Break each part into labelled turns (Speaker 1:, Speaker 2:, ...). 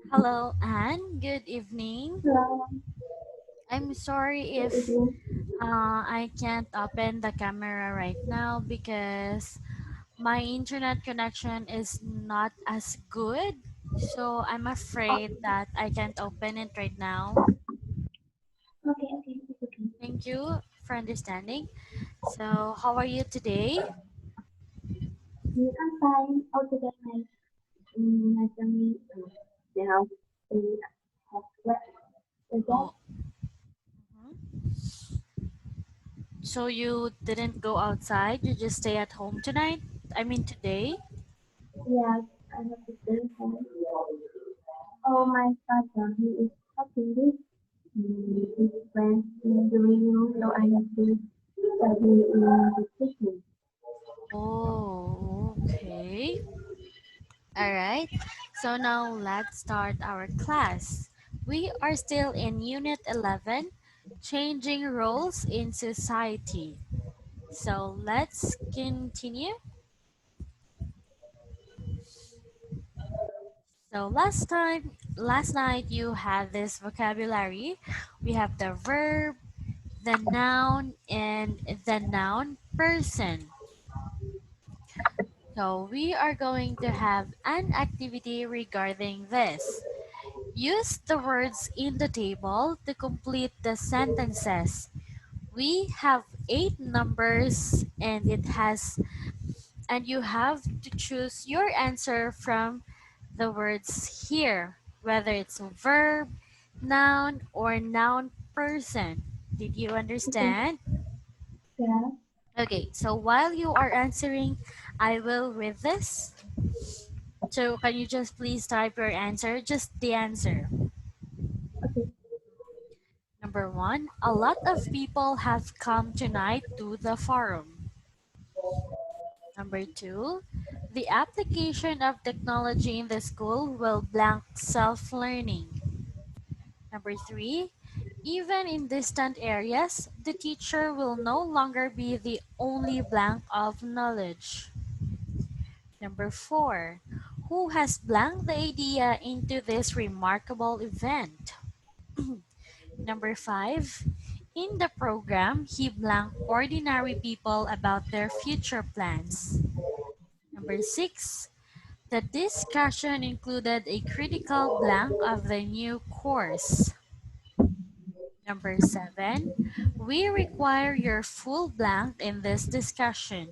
Speaker 1: Hello, Anne. Good evening.
Speaker 2: Hello,
Speaker 1: I'm sorry
Speaker 2: good
Speaker 1: if
Speaker 2: evening.
Speaker 1: I can't open the camera right now because my internet connection is not as good. So I'm afraid that I can't open it right now.
Speaker 2: It's okay.
Speaker 1: Thank you for understanding. So, how are you today?
Speaker 2: I'm fine. Today my family now they have work together.
Speaker 1: Oh, mhm. So you didn't go outside? You just stay at home tonight? I mean, today?
Speaker 2: Yes, I have to stay home. Oh, my father, he is talking this. His friends in the room, so I have to study in the kitchen.
Speaker 1: Oh, okay. All right, so now let's start our class. We are still in Unit 11, Changing Roles in Society. So let's continue. So last night you had this vocabulary. We have the verb, the noun, and the noun person. So we are going to have an activity regarding this. Use the words in the table to complete the sentences. We have 8 numbers and you have to choose your answer from the words here, whether it's a verb, noun, or noun person. Did you
Speaker 2: Okay,
Speaker 1: understand?
Speaker 2: yeah,
Speaker 1: Okay, so while you are answering, I will read this. So can you just please type your answer, just the answer.
Speaker 2: okay,
Speaker 1: Number one, a lot of people have come tonight to the forum. Number two, the application of technology in the school will blank self-learning. Number three, even in distant areas, the teacher will no longer be the only blank of knowledge. Number four, who has blanked the idea into this remarkable event? Number five, in the program, he blanked ordinary people about their future plans. Number six, the discussion included a critical blank of the new course. Number seven, we require your full blank in this discussion.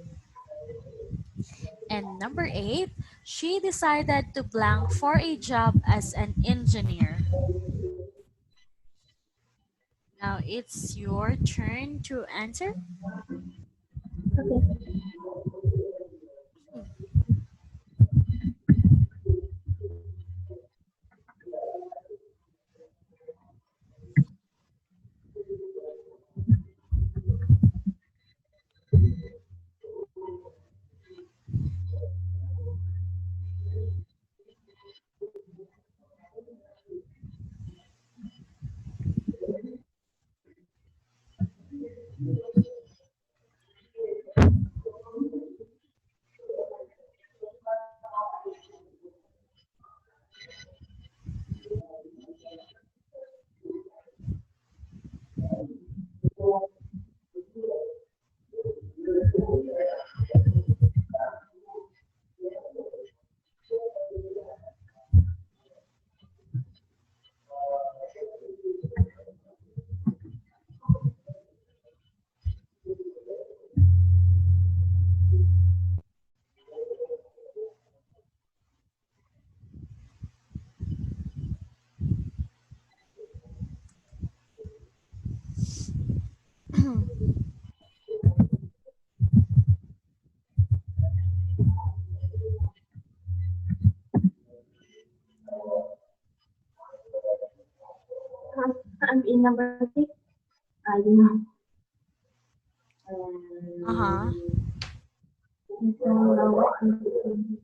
Speaker 1: And number eight, she decided to blank for a job as an engineer. Now it's your turn to answer.
Speaker 2: okay. I'm in number six. I do not.
Speaker 1: Uh-huh.
Speaker 2: I don't know what I'm doing.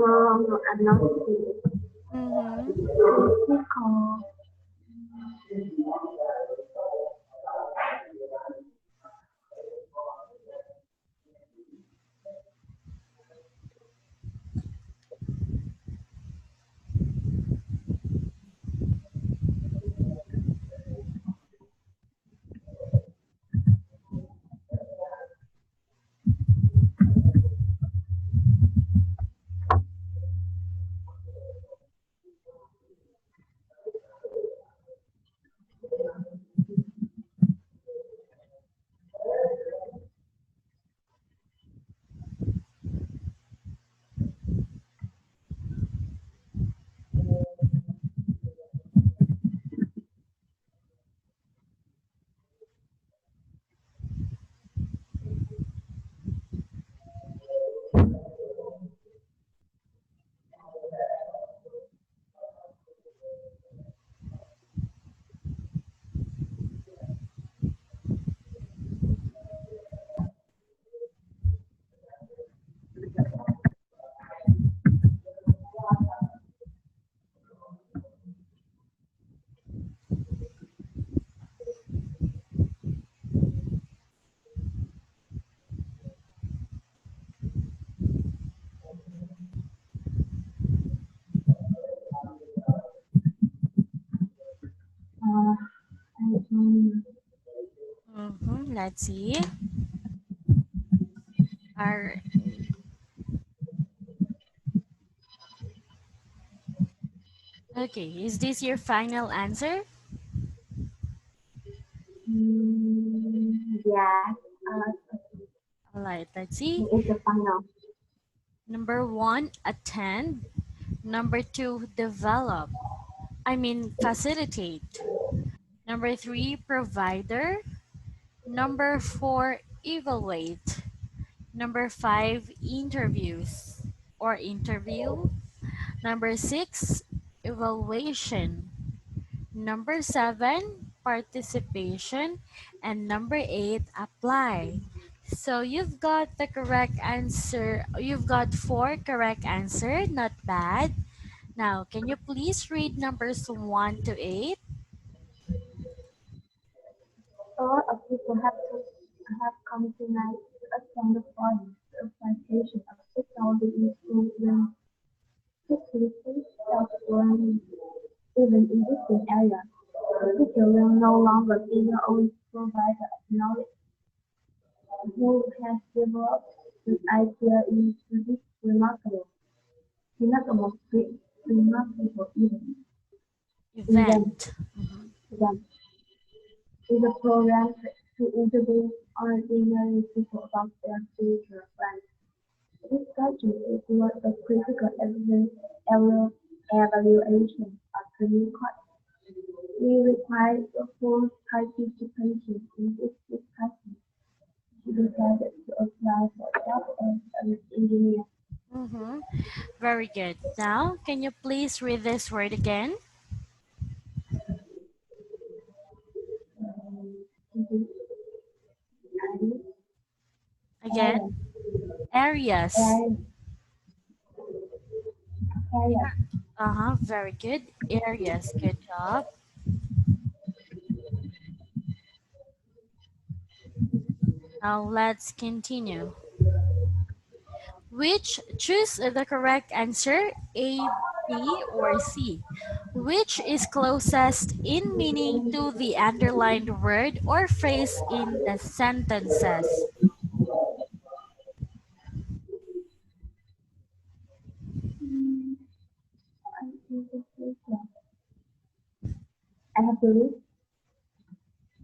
Speaker 2: No, no, I'm not sick.
Speaker 1: Mm-hmm.
Speaker 2: Physical. Uh, I don't.
Speaker 1: Mm-hmm. Let's see. Our, okay, is this your final answer?
Speaker 2: Yes.
Speaker 1: All right, let's see.
Speaker 2: It's the final.
Speaker 1: Number one, attend. Number two, develop. I mean, facilitate. Number three, provider. Number four, evaluate. Number five, interviews or interview. Number six, evaluation. Number seven, participation. And number eight, apply. So you've got the correct answer. You've got four correct answer. Not bad. Now, can you please read numbers 1 to 8?
Speaker 2: A lot of people have come tonight to attend the forum of plantation of technology in schools when facilities self-learning even in distant areas. The teacher will no longer be the only provider of knowledge. Who has developed this idea into this remarkable, remarkable event.
Speaker 1: Event. Mhm.
Speaker 2: Event is a program to introduce ordinary people about their future plans. This study is what the critical evaluation of the new course. We require the full participation in this discussion. She decided to apply for a job as an engineer.
Speaker 1: Mm-hmm. Very good. Now, can you please read this word again?
Speaker 2: This
Speaker 1: Again?
Speaker 2: area,
Speaker 1: Areas.
Speaker 2: area, area.
Speaker 1: Uh-huh. Very good. Areas. Good job. Now, let's continue. Which choose the correct answer, A, B, or C? Which is closest in meaning to the underlined word or phrase in the sentences?
Speaker 2: Hmm, I have to read.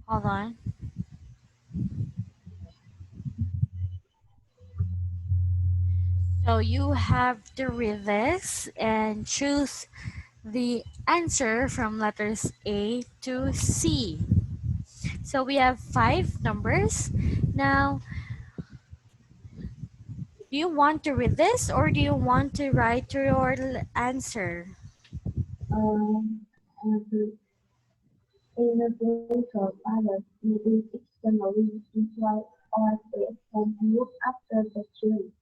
Speaker 1: Hold on. So you have to read this and choose the answer from letters A to C. So we have five numbers. Now, do you want to read this or do you want to write your answer?
Speaker 2: I have to read. In the place of others, maybe externally employed or they can look after the children.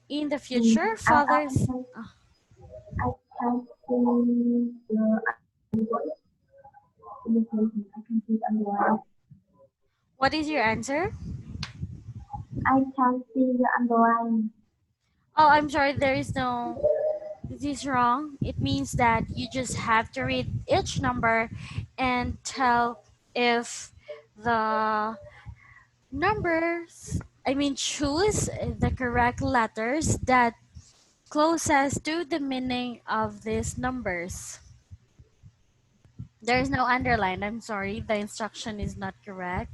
Speaker 1: In the future, fathers. uh,
Speaker 2: I can see the undervoice in the sentence. I can see the underline.
Speaker 1: what is your answer?
Speaker 2: I can see the underline.
Speaker 1: Oh, I'm sorry, there is no. This is wrong. It means that you just have to read each number and tell if the numbers, I mean, choose the correct letters that closest to the meaning of these numbers. There is no underline. I'm sorry, the instruction is not correct.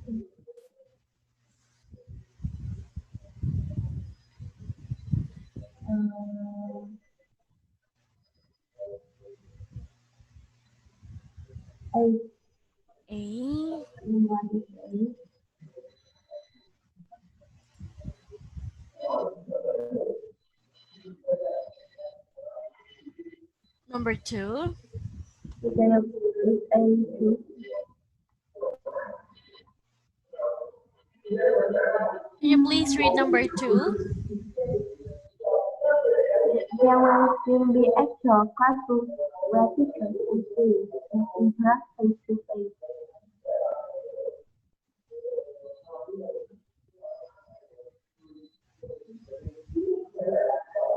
Speaker 2: Okay. Uh, eight.
Speaker 1: A.
Speaker 2: One is eight.
Speaker 1: Number two.
Speaker 2: Today is eight. Two.
Speaker 1: Can you please read number two?
Speaker 2: There will soon be actual classrooms where teachers and students can interact face to face.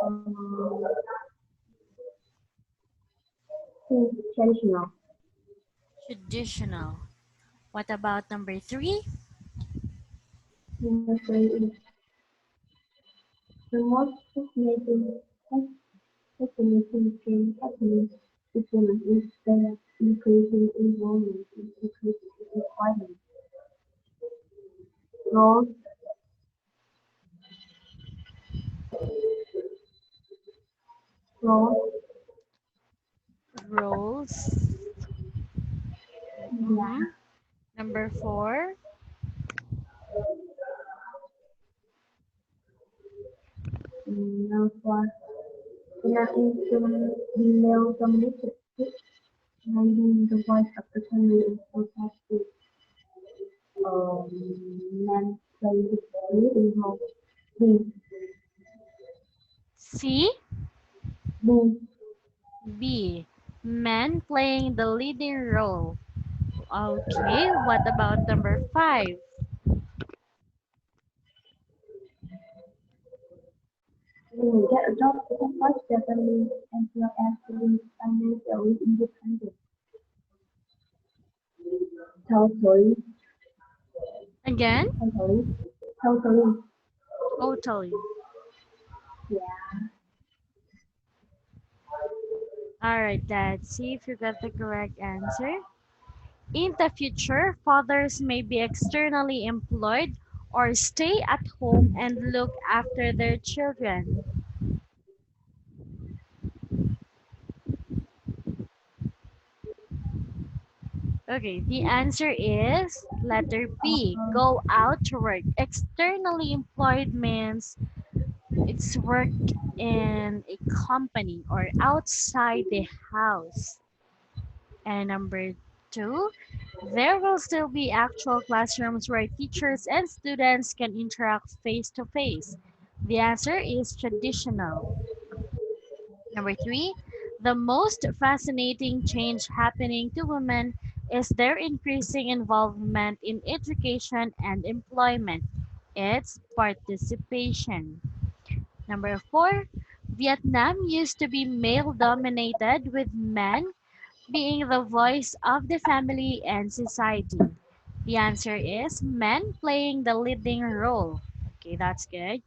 Speaker 2: Um, Traditional.
Speaker 1: Traditional. What about number three?
Speaker 2: Number three is the most fascinating thing happening to women is their increasing involvement in increasing requirements. Roles, roles,
Speaker 1: Roles.
Speaker 2: yeah,
Speaker 1: Mm-hmm. Number four.
Speaker 2: now for in an instant, female dominated, maybe the voice of the family is protected. Men play the leading role. B,
Speaker 1: C.
Speaker 2: B,
Speaker 1: B. Men playing the leading role. Okay, what about number five?
Speaker 2: Get a job to support their family as well as to be financially independent. Totally,
Speaker 1: Again?
Speaker 2: totally, totally.
Speaker 1: Totally.
Speaker 2: Yeah.
Speaker 1: Alright, let's see if you got the correct answer. In the future, fathers may be externally employed or stay at home and look after their children. Okay, the answer is letter B.
Speaker 2: Um,
Speaker 1: Go out to work. Externally employed means it's work in a company or outside the house. And number two, there will still be actual classrooms where teachers and students can interact face to face. The answer is traditional. Number three, the most fascinating change happening to women is their increasing involvement in education and employment. It's participation. Number four, Vietnam used to be male dominated with men being the voice of the family and society. The answer is men playing the leading role. Okay, that's good.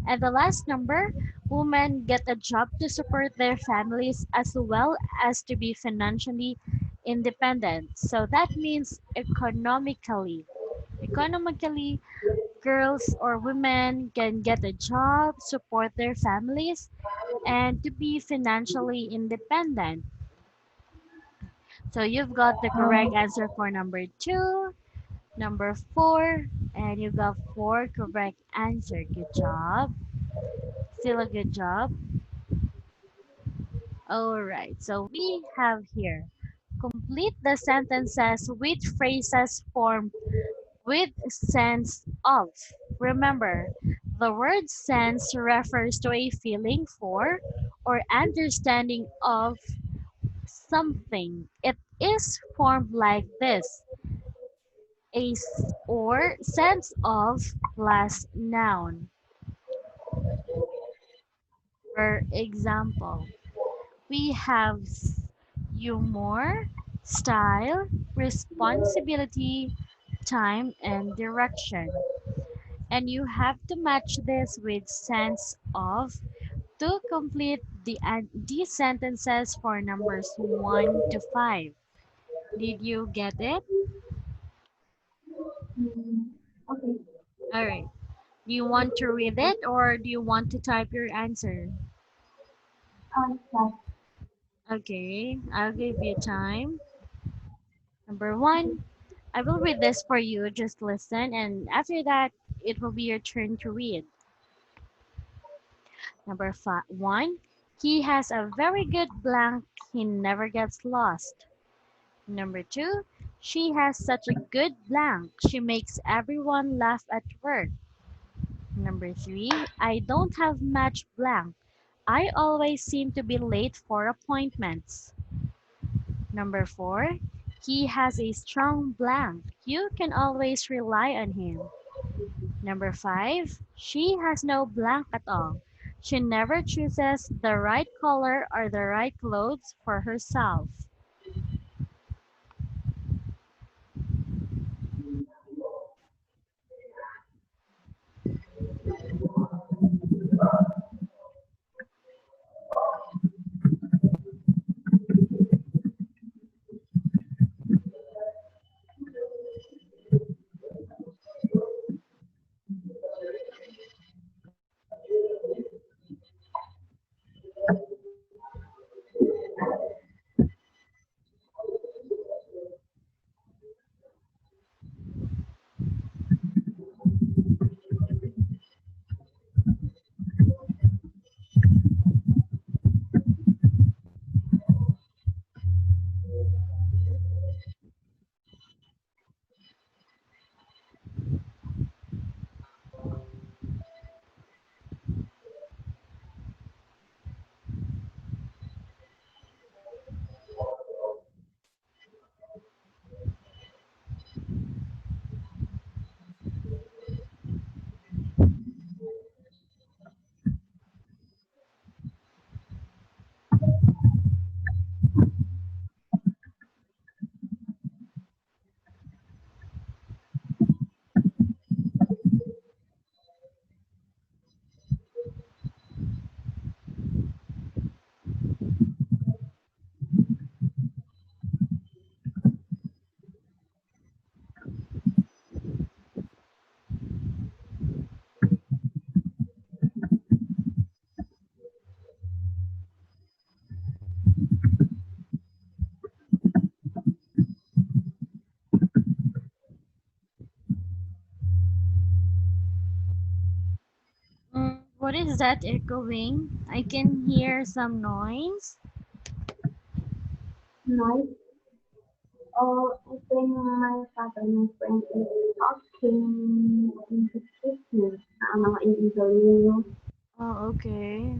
Speaker 1: And the last number, women get a job to support their families as well as to be financially independent. So that means economically. Economically, girls or women can get a job, support their families, and to be financially independent. So you've got the correct
Speaker 2: um,
Speaker 1: answer for number two, number four, and you got four correct answer. Good job. Still a good job. All right. So we have here complete the sentences with phrases formed with sense of. Remember, The word sense refers to a feeling for or understanding of something. It is formed like this: or sense of plus noun. For example, we have humor, style, responsibility, time, and direction. And you have to match this with sense of to complete the sentences for numbers 1 to 5. Did you get it?
Speaker 2: Mm, okay.
Speaker 1: All right. Do you want to read it or do you want to type your answer?
Speaker 2: Start.
Speaker 1: Okay, I'll give you time. Number 1, I will read this for you. Just listen, and after that, it will be your turn to read. Number 1, he has a very good blank. He never gets lost. Number 2, she has such a good blank. She makes everyone laugh at work. Number 3, I don't have much blank. I always seem to be late for appointments. Number 4, he has a strong blank. You can always rely on him. Number 5, she has no blank at all. She never chooses the right color or the right clothes for herself. What is that echoing? I can hear some noise.
Speaker 2: Nice. Oh, I think my father and my friend is talking in the kitchen. In the room.
Speaker 1: Oh, okay.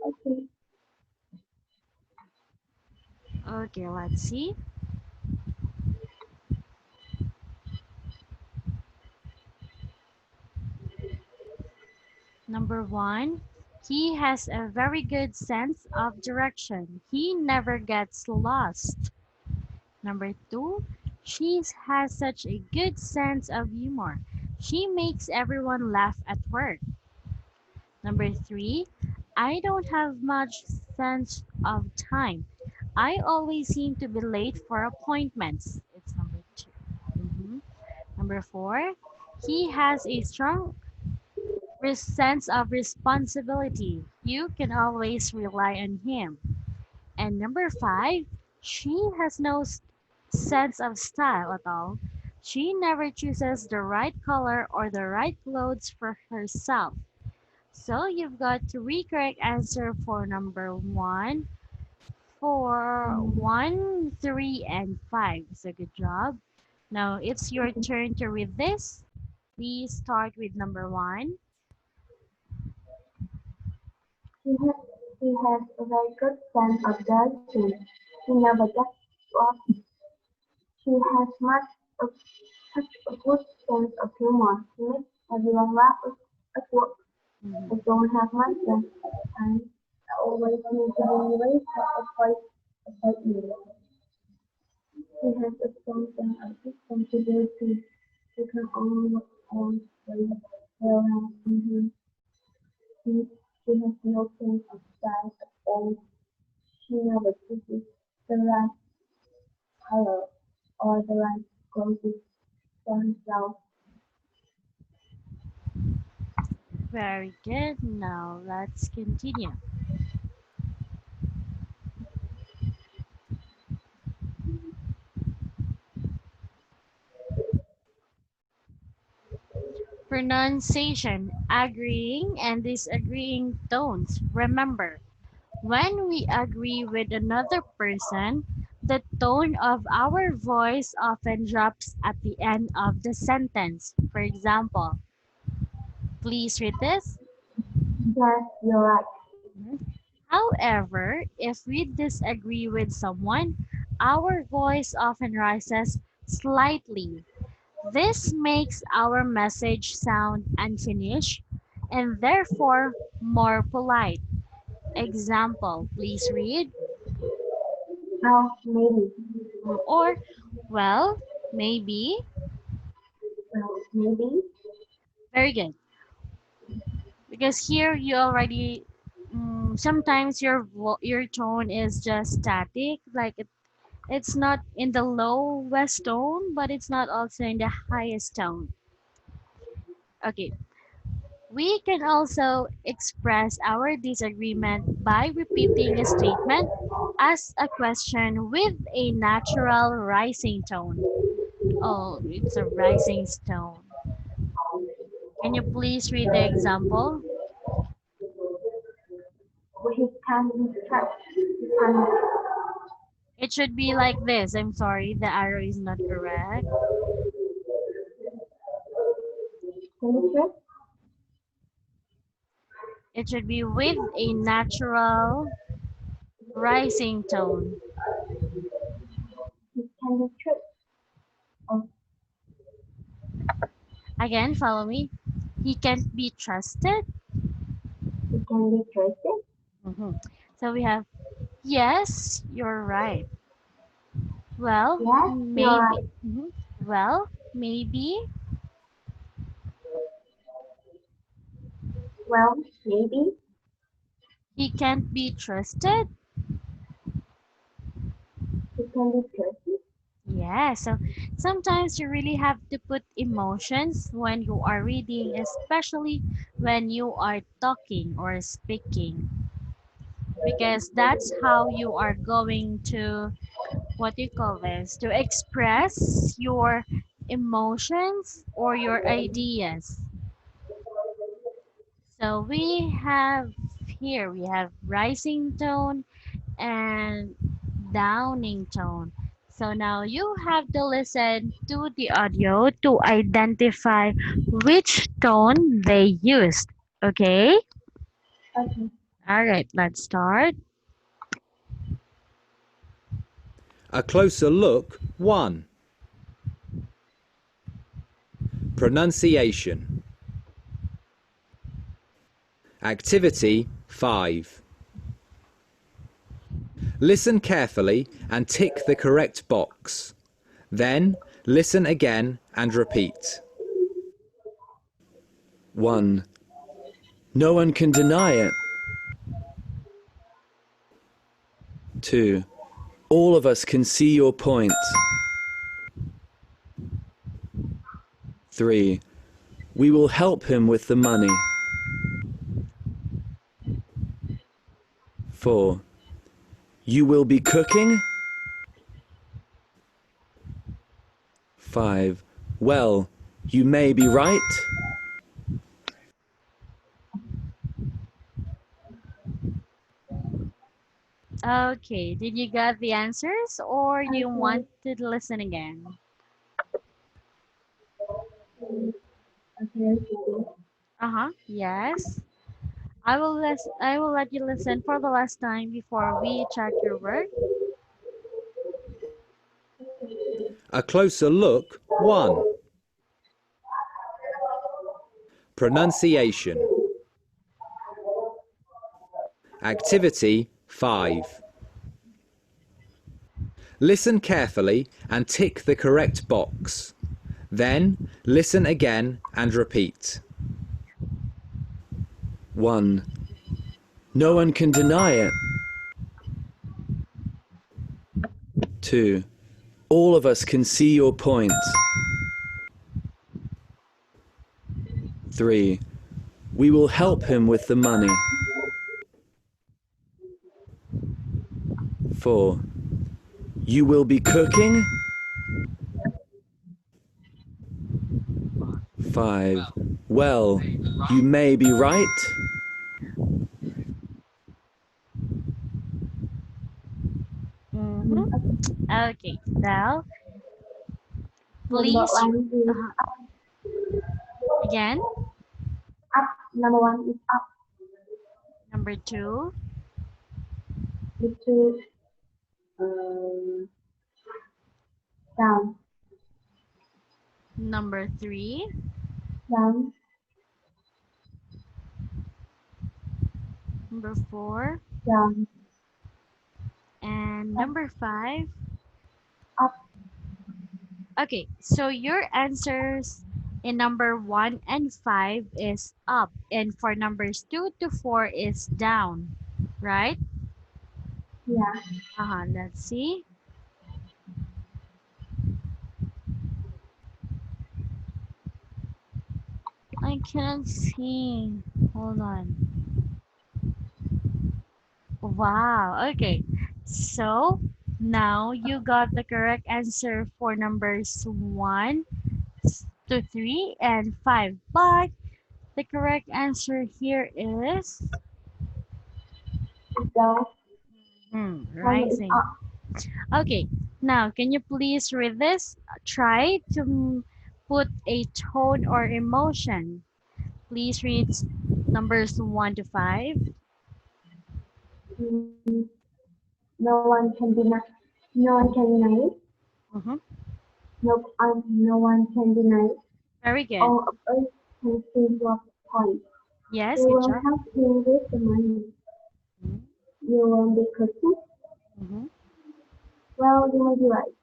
Speaker 2: Okay.
Speaker 1: Okay, let's see. Number 1, he has a very good sense of direction. He never gets lost. Number 2, she has such a good sense of humor. She makes everyone laugh at work. Number 3, I don't have much sense of time. I always seem to be late for appointments. It's number 2. Mhm. Number 4, He has a strong sense of responsibility. You can always rely on him. And number five, she has no sense of style at all. She never chooses the right color or the right clothes for herself. So you've got three correct answer for number one, for
Speaker 2: Um,
Speaker 1: one, three, and five. So good job. Now it's your
Speaker 2: okay.
Speaker 1: turn to read this. Please start with number one.
Speaker 2: He has, he has a very good sense of direction. He never gets lost. She has such a good sense of humor. She makes everyone laugh at work. I
Speaker 1: Mhm.
Speaker 2: don't have much sense of time. I always need to be late for appointment. He has a strong sense of responsibility. He can only work on the around him. He, she has no sense of style at all. She never chooses the right color or the right clothes for herself.
Speaker 1: Very good. Now let's continue. Pronunciation, agreeing and disagreeing tones. Remember, when we agree with another person, the tone of our voice often drops at the end of the sentence. For example, please read this.
Speaker 2: Yes, you're right.
Speaker 1: Mhm. However, if we disagree with someone, our voice often rises slightly. This makes our message sound unfinished and therefore more polite. Example, please read.
Speaker 2: Well, maybe.
Speaker 1: Or, well, maybe.
Speaker 2: Well, maybe.
Speaker 1: Very good. Because here you already, sometimes your tone is just static, like it's not in the lowest tone, but it's not also in the highest tone. Okay, we can also express our disagreement by repeating a statement as a question with a natural rising tone. Oh, it's a rising tone. Can you please read the example?
Speaker 2: He can be stretched. He can,
Speaker 1: It should be like this. I'm sorry, the arrow is not correct.
Speaker 2: can be stretched.
Speaker 1: It should be with a natural rising tone.
Speaker 2: He can be stretched. Or
Speaker 1: Again, follow me. He can't be trusted.
Speaker 2: he can be traced.
Speaker 1: Mhm. So we have, yes, you're right. Well,
Speaker 2: Yes, you're
Speaker 1: maybe.
Speaker 2: right.
Speaker 1: Well, maybe
Speaker 2: Well, maybe.
Speaker 1: he can't be trusted.
Speaker 2: He can be traced.
Speaker 1: Yeah, so sometimes you really have to put emotions when you are reading, especially when you are talking or speaking, because that's how you are going to, what do you call this, to express your emotions or your ideas. So we have rising tone and downing tone. So now you have to listen to the audio to identify which tone they used. Okay?
Speaker 2: Okay.
Speaker 1: All right, let's start.
Speaker 3: A closer look 1. Pronunciation. Activity 5. Listen carefully and tick the correct box. Then listen again and repeat.
Speaker 4: 1. No one can deny it. 2. All of us can see your point. 3. We will help him with the money. 4. You will be cooking? 5. Well, you may be right.
Speaker 1: Okay, did you get the answers or do you
Speaker 2: Okay.
Speaker 1: want to listen again?
Speaker 2: Okay, okay.
Speaker 1: Uh-huh. Yes. I will let you listen for the last time before we check your work.
Speaker 3: A closer look 1. Pronunciation. Activity 5. Listen carefully and tick the correct box. Then listen again and repeat.
Speaker 4: 1. No one can deny it. 2. All of us can see your point. 3. We will help him with the money. 4. You will be cooking? 5. Well, you may be right.
Speaker 1: Mm-hmm. Okay, now
Speaker 2: Number
Speaker 1: please
Speaker 2: one is
Speaker 1: uh, again.
Speaker 2: up. Number one is up.
Speaker 1: Number two,
Speaker 2: The two um, down,
Speaker 1: number three,
Speaker 2: down,
Speaker 1: number four,
Speaker 2: down,
Speaker 1: and
Speaker 2: up,
Speaker 1: number five.
Speaker 2: up.
Speaker 1: Okay, so your answers in number one and five is up, and for numbers two to four is down, right?
Speaker 2: Yeah.
Speaker 1: Let's see. I can't see. Hold on. Wow. Okay. So now you got the correct answer for numbers one to three and five. But the correct answer here is
Speaker 2: It's down. One is
Speaker 1: rising.
Speaker 2: up.
Speaker 1: Okay. Now, can you please read this? Try to put a tone or emotion. Please read numbers one to five.
Speaker 2: Mm, no one can deny. No one can deny it.
Speaker 1: Mm-hmm.
Speaker 2: No one can deny it.
Speaker 1: Very good.
Speaker 2: All of us can see your point.
Speaker 1: Yes,
Speaker 2: We
Speaker 1: good
Speaker 2: will
Speaker 1: job.
Speaker 2: help you with the money. You will be cooking.
Speaker 1: Mm-hmm.
Speaker 2: Well, you may be right.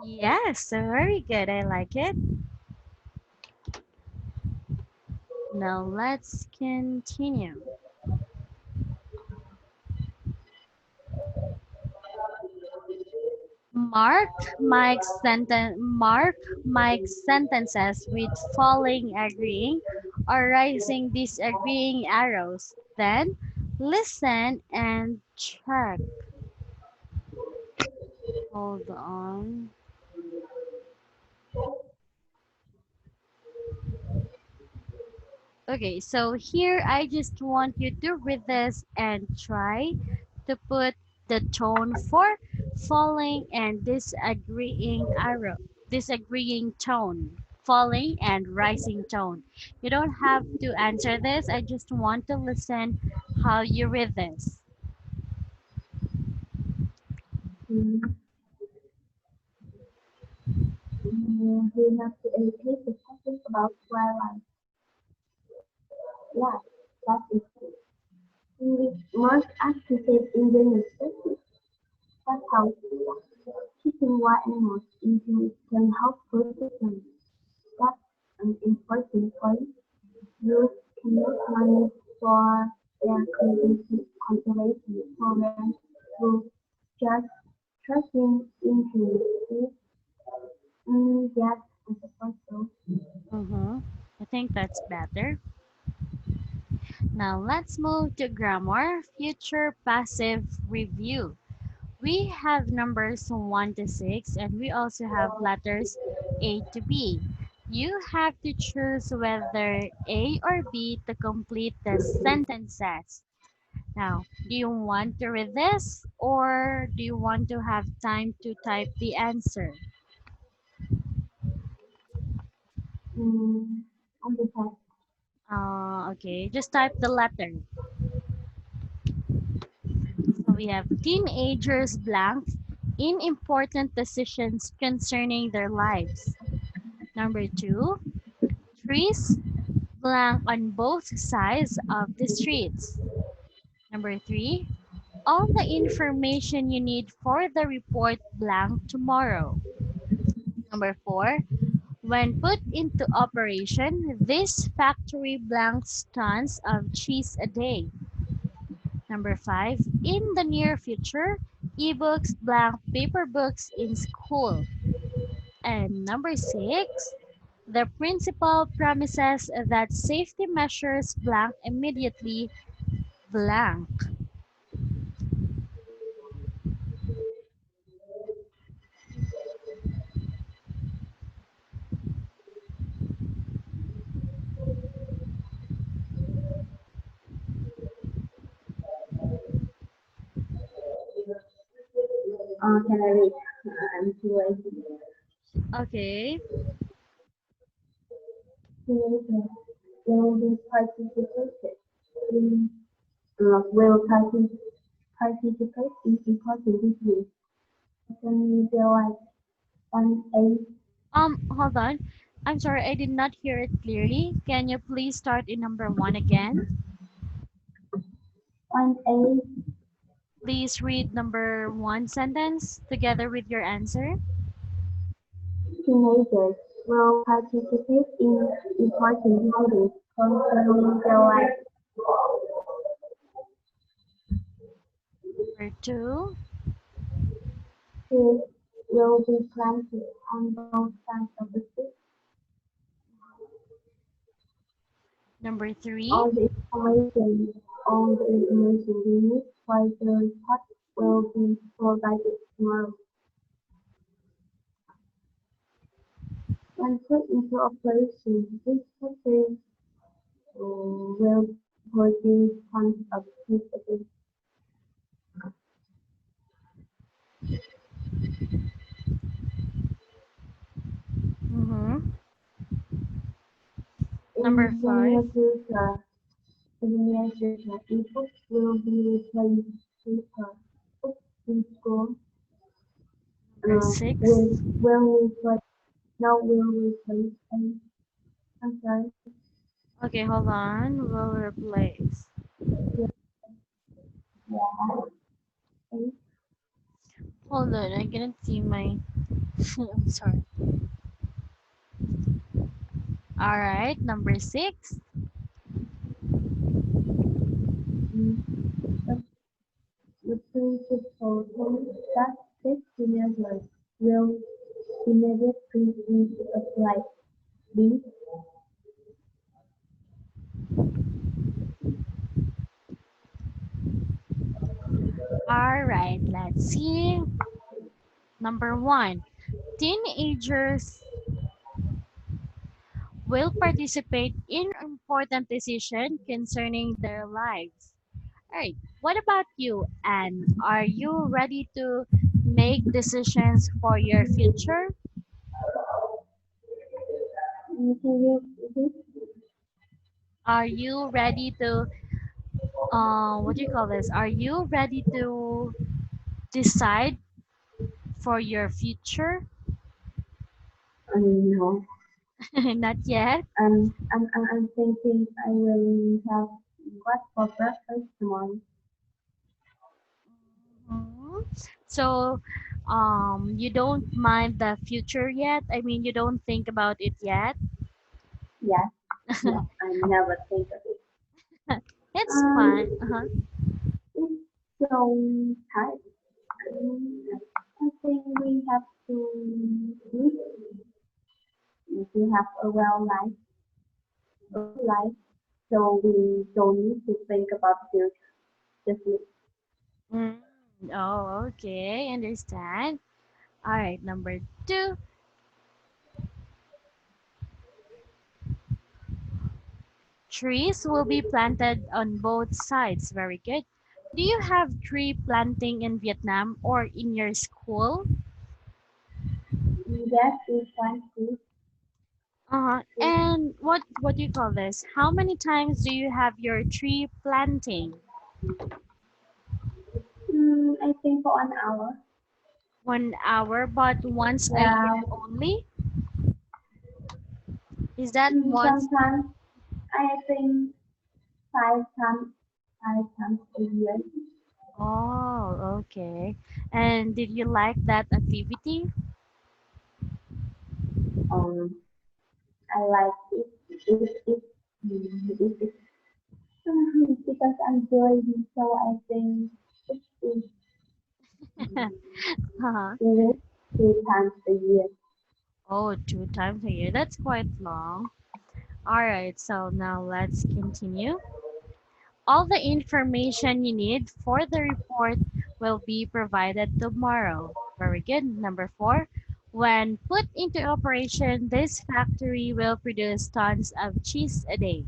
Speaker 1: Yes, very good. I like it. Now let's continue. Mark Mike's sentences with falling agreeing or rising disagreeing arrows. Then listen and check. Hold on. Okay, so here I just want you to read this and try to put the tone for falling and disagreeing tone, falling and rising tone. You don't have to answer this. I just want to listen how you read this.
Speaker 2: Mm, we have to educate the public about wildlife. Yes, that is true. We must act to save endangered species. That's how keeping wild animals in can help protect them. That's an important point. Youth can use money for their conservation programs through just trusting into it. That I suppose so.
Speaker 1: Mm-hmm. I think that's better. Now let's move to grammar, future passive review. We have numbers 1 to 6 and we also have letters A to B. You have to choose whether A or B to complete the sentences. Now, do you want to read this or do you want to have time to type the answer?
Speaker 2: On the side,
Speaker 1: Okay, just type the letter. So we have teenagers blank in important decisions concerning their lives. Number two, trees blank on both sides of the streets. Number three, all the information you need for the report blank tomorrow. Number four, when put into operation, this factory blanks tons of cheese a day. Number five, in the near future, ebooks blank paper books in school. And number six, the principal promises that safety measures blank immediately blank.
Speaker 2: can I read? I'm too lazy.
Speaker 1: Okay.
Speaker 2: Teenagers will be participated in will participate in important issues concerning their life. On A,
Speaker 1: Hold on. I'm sorry, I did not hear it clearly. Can you please start in number one again?
Speaker 2: on A,
Speaker 1: Please read number one sentence together with your answer.
Speaker 2: teenagers will participate in important issues concerning their life.
Speaker 1: Number two.
Speaker 2: Trees will be planted on both sides of the street.
Speaker 1: Number three.
Speaker 2: All the information, all the information we need for the report will be provided tomorrow. When put into operation, this factory will produce tons of cheese again.
Speaker 1: Mm-hmm. Number
Speaker 2: In the
Speaker 1: five.
Speaker 2: near future, ebooks will be replaced paper books in school.
Speaker 1: Number six.
Speaker 2: Will replace now will replace and I'm sorry,
Speaker 1: Okay, hold on. We'll replace.
Speaker 2: yeah, eight,
Speaker 1: Hold on, I cannot see my. I'm sorry. All right, number six.
Speaker 2: mm, but the principal told that safety measures will immediately be applied. B.
Speaker 1: All right, let's see. Number one, teenagers will participate in important decisions concerning their lives. All right, what about you, Anne? Are you ready to make decisions for your future?
Speaker 2: Can you repeat?
Speaker 1: Are you ready to, what do you call this? Are you ready to decide for your future?
Speaker 2: No.
Speaker 1: Not yet.
Speaker 2: I'm thinking I will have what for breakfast tomorrow.
Speaker 1: Mhm. So, you don't mind the future yet? I mean, you don't think about it yet?
Speaker 2: Yes. No, I never think of it.
Speaker 1: It's fine.
Speaker 2: Um,
Speaker 1: Uh-huh.
Speaker 2: it's so tight. I think we have to sleep. we have a well life, so we don't need to think about future. Just live.
Speaker 1: Mm. Oh, okay, understand. All right, number two, trees will be planted on both sides. Very good. Do you have tree planting in Vietnam or in your school?
Speaker 2: Yes, we plant trees.
Speaker 1: Uh-huh. And what do you call this? How many times do you have your tree planting?
Speaker 2: I think for an hour.
Speaker 1: 1 hour, but once a year
Speaker 2: Yeah.
Speaker 1: only? Is that once?
Speaker 2: Sometimes I think five times, 5 times a year.
Speaker 1: Oh, okay. And did you like that activity?
Speaker 2: Um, I like it because I'm doing so. I think it is
Speaker 1: Uh-huh.
Speaker 2: two, 2 times a year.
Speaker 1: Oh, 2 times a year. That's quite long. All right, so now let's continue. All the information you need for the report will be provided tomorrow. Very good. Number four, when put into operation, this factory will produce tons of cheese a day.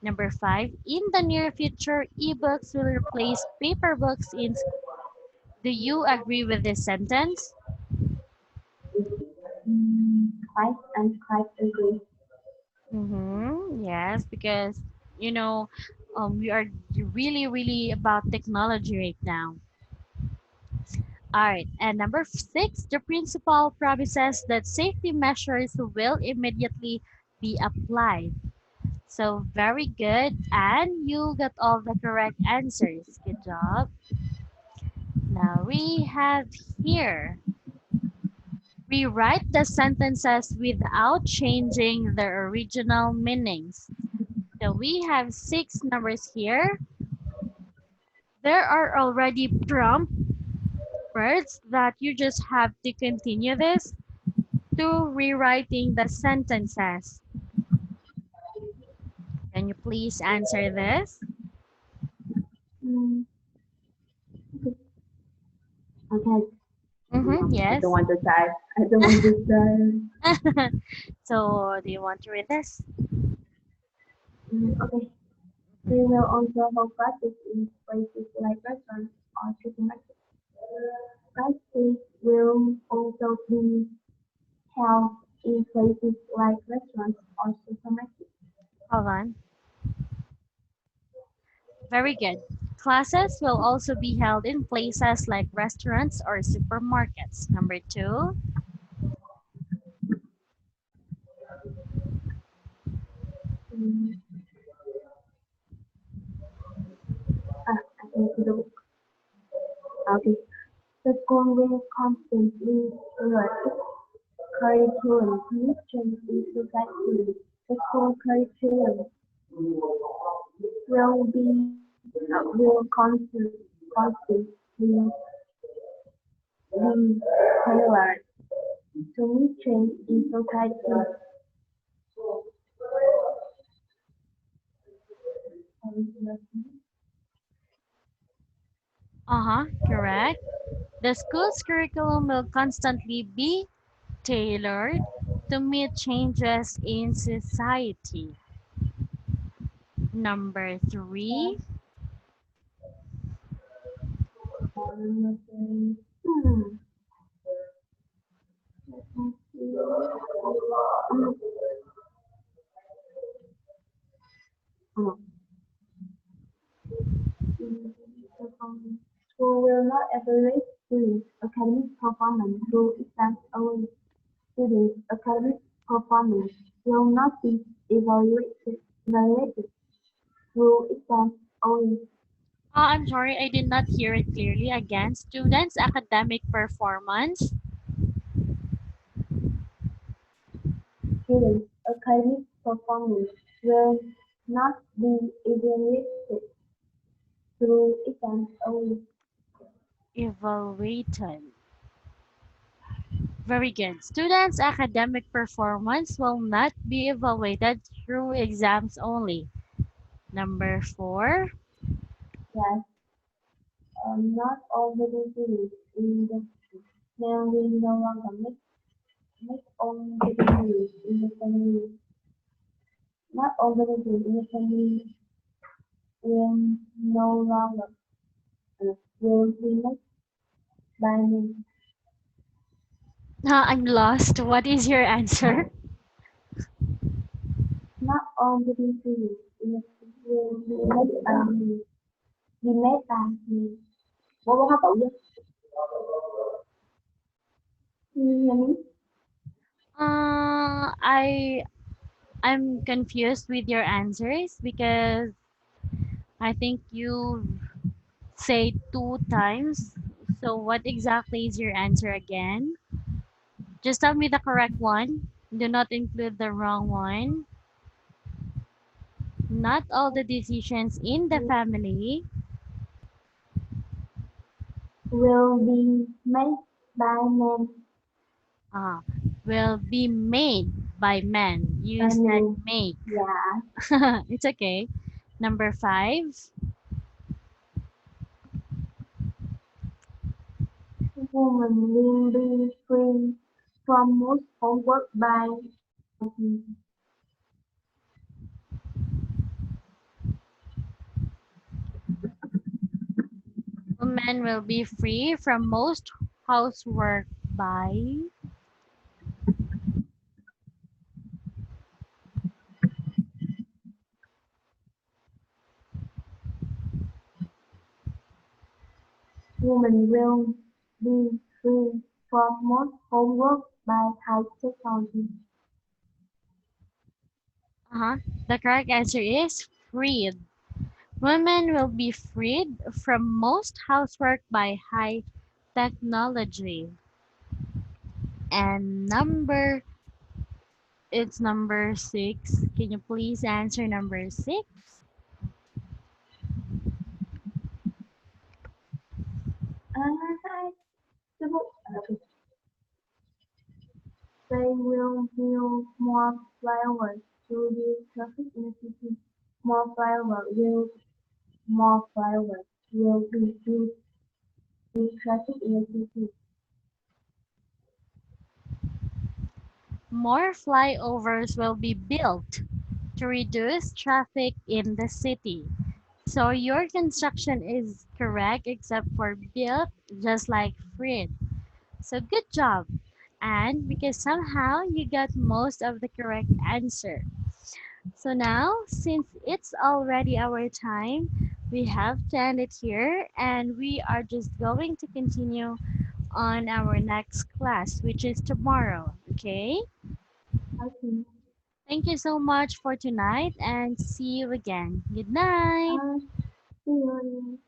Speaker 1: Number five, in the near future, ebooks will replace paper books in school. Do you agree with this sentence?
Speaker 2: Quite and quite agree.
Speaker 1: Mm-hmm. Yes, because you know, we are really, really about technology right now. All right, and number six, the principal promises that safety measures will immediately be applied. So very good, and you got all the correct answers. Good job. Now we have here, rewrite the sentences without changing their original meanings. So we have six numbers here. There are already prompt words that you just have to continue this to rewriting the sentences. Can you please answer this?
Speaker 2: Mm, okay.
Speaker 1: Mm-hmm,
Speaker 2: I don't
Speaker 1: yes.
Speaker 2: want to type. I don't want to type.
Speaker 1: So, do you want to read this?
Speaker 2: Okay. We will also hold classes in places like restaurants or supermarkets. Classes will also be held in places like restaurants or supermarkets.
Speaker 1: Hold on. Very good. Classes will also be held in places like restaurants or supermarkets. Number two.
Speaker 2: Mm, I think the okay. The school will constantly correct curriculum to meet changing society. The school curriculum will constantly be tailored to meet change in society.
Speaker 1: Uh-huh, correct. The school's curriculum will constantly be tailored to meet changes in society. Number three.
Speaker 2: Hmm. School will not evaluate students' academic performance through exams only. Students' academic performance will not be evaluated through exams only.
Speaker 1: I'm sorry, I did not hear it clearly. Again, students' academic performance.
Speaker 2: Students' academic performance will not be evaluated through exams only.
Speaker 1: Evaluated. Very good. Students' academic performance will not be evaluated through exams only. Number four.
Speaker 2: Yes, not all the degrees in the family no longer make all the degrees in the family. Not all the degrees in the family will no longer will be made by me.
Speaker 1: I'm lost. What is your answer?
Speaker 2: Not all the degrees in the family will be made by me. Be made by me. Bố bố hát tụ chứ? Nghe mi?
Speaker 1: I I'm confused with your answers because I think you say two times. So what exactly is your answer again? Just tell me the correct one. Do not include the wrong one. Not all the decisions in the family
Speaker 2: Will be made by men.
Speaker 1: uh, will be made by men.
Speaker 2: By
Speaker 1: You said
Speaker 2: me.
Speaker 1: make.
Speaker 2: Yeah.
Speaker 1: It's okay. Number five.
Speaker 2: Women will be free from most homework by
Speaker 1: Women will be free from most housework by.
Speaker 2: women will be free from most homework by high technology.
Speaker 1: Uh-huh. The correct answer is freed. Women will be freed from most housework by high technology. And it's number six. Can you please answer number six?
Speaker 2: Hi, they will build more flowers to reduce traffic in the city. More flowers more flowers will be built to reduce traffic in the city.
Speaker 1: More flyovers will be built to reduce traffic in the city. So your construction is correct except for built, just like freed. So good job. And because somehow you got most of the correct answer. So now, since it's already our time, we have to end it here and we are just going to continue on our next class, which is tomorrow. Okay?
Speaker 2: Okay.
Speaker 1: Thank you so much for tonight and see you again. Good night.
Speaker 2: See you.